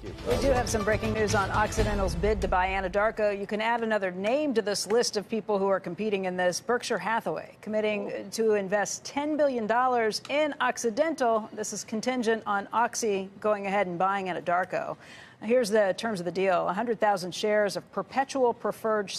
We do have some breaking news on Occidental's bid to buy Anadarko. You can add another name to this list of people who are competing in this. Berkshire Hathaway committing to invest $10 billion in Occidental. This is contingent on Oxy going ahead and buying Anadarko. Here's the terms of the deal. 100,000 shares of perpetual preferred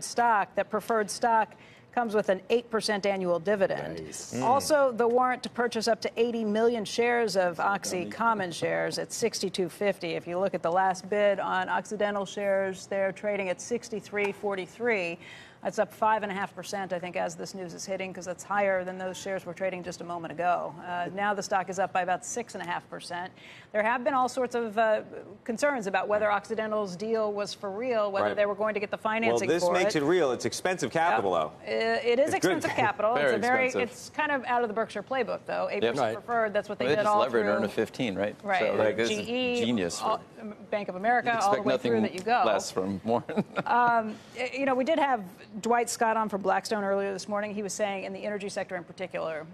stock. That preferred stock comes with an 8% annual dividend. Nice. Also, the warrant to purchase up to 80 million shares of Oxy common shares at $62.50. If you look at the last bid on Occidental shares, they're trading at $63.43. That's up 5.5%, I think, as this news is hitting, because that's higher than those shares were trading just a moment ago. Now the stock is up by about 6.5%. There have been all sorts of concerns about whether Occidental's deal was for real, whether they were going to get the financing for it. Well, this makes it real. It's expensive capital, though. It is expensive capital. Expensive. It's kind of out of the Berkshire playbook, though. 8% preferred. That's what they did all through. They just levered and earn a 15, right? Right. So, like, GE, genius. Bank of America, all the way through that you go. Less from Warren. You know, we did have Dwight Scott on from Blackstone earlier this morning. He was saying in the energy sector in particular,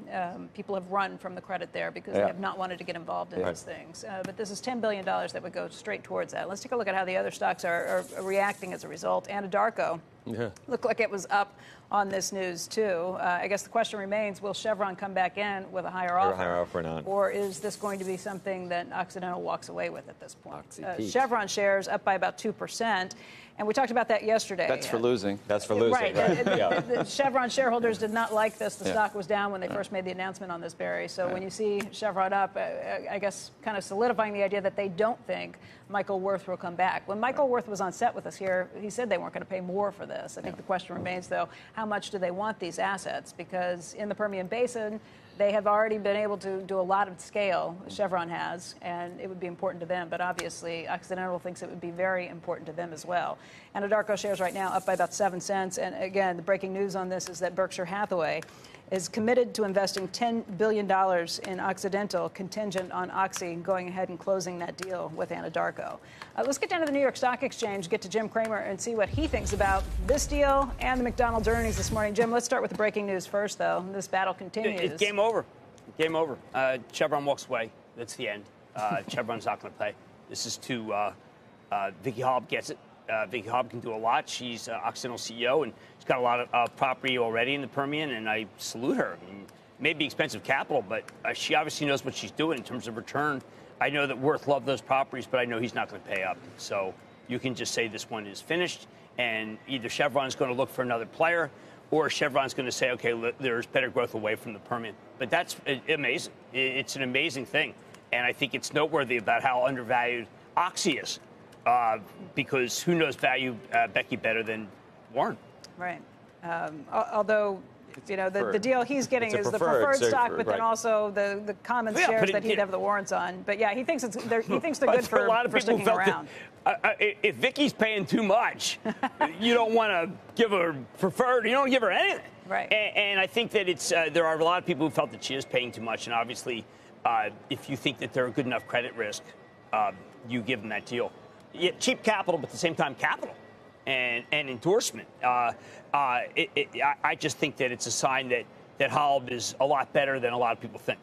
people have run from the credit there because they have not wanted to get involved in these things. But this is $10 billion that would go straight towards that. Let's take a look at how the other stocks are reacting as a result. Anadarko looked like it was up on this news, too. I guess the question remains, will Chevron come back in with a higher offer? Or not. Or is this going to be something that Occidental walks away with at this point? Chevron shares up by about 2%. And we talked about that yesterday. That's for losing. That's for losing. Right. The Chevron shareholders did not like this. The stock was down when they first made the announcement on this, Barry. So when you see Chevron up, I guess kind of solidifying the idea that they don't think Michael Worth will come back. When Michael Worth was on set with us here, he said they weren't going to pay more for this. I think the question remains, though, how much do they want these assets? Because in the Permian Basin, they have already been able to do a lot of scale, Chevron has, and it would be important to them. But obviously, Occidental thinks it would be very important to them as well. Anadarko shares right now up by about 7 cents. And again, the breaking news on this is that Berkshire Hathaway is committed to investing $10 billion in Occidental, contingent on Oxy going ahead and closing that deal with Anadarko. Let's get down to the New York Stock Exchange, get to Jim Cramer, and see what he thinks about this deal and the McDonald's earnings this morning. Jim, let's start with the breaking news first, though. This battle continues. It's game over. Game over. Chevron walks away. That's the end. Chevron's not going to pay. This is too. Vicky Hobb gets it. Vicky Hobb can do a lot. She's Occidental CEO, and she's got a lot of property already in the Permian, and I salute her. I mean, it may be expensive capital, but she obviously knows what she's doing in terms of return. I know that Worth loved those properties, but I know he's not going to pay up. So you can just say this one is finished, and either Chevron's going to look for another player, or Chevron's going to say, okay, there's better growth away from the Permian. But that's amazing. It's an amazing thing. And I think it's noteworthy about how undervalued Oxy is, because who knows value Becky better than Warren? Right. Although, you know, the deal he's getting is the preferred stock, but then also the common shares that he'd have the warrants on. But yeah, he thinks they're good for a lot of people sticking around. If Vicky's paying too much, you don't want to give her preferred. You don't give her anything. Right. And I think that there are a lot of people who felt that she is paying too much. And obviously, if you think that they're a good enough credit risk, you give them that deal. Yeah, cheap capital, but at the same time, capital and endorsement. I just think that it's a sign that Hobb is a lot better than a lot of people think.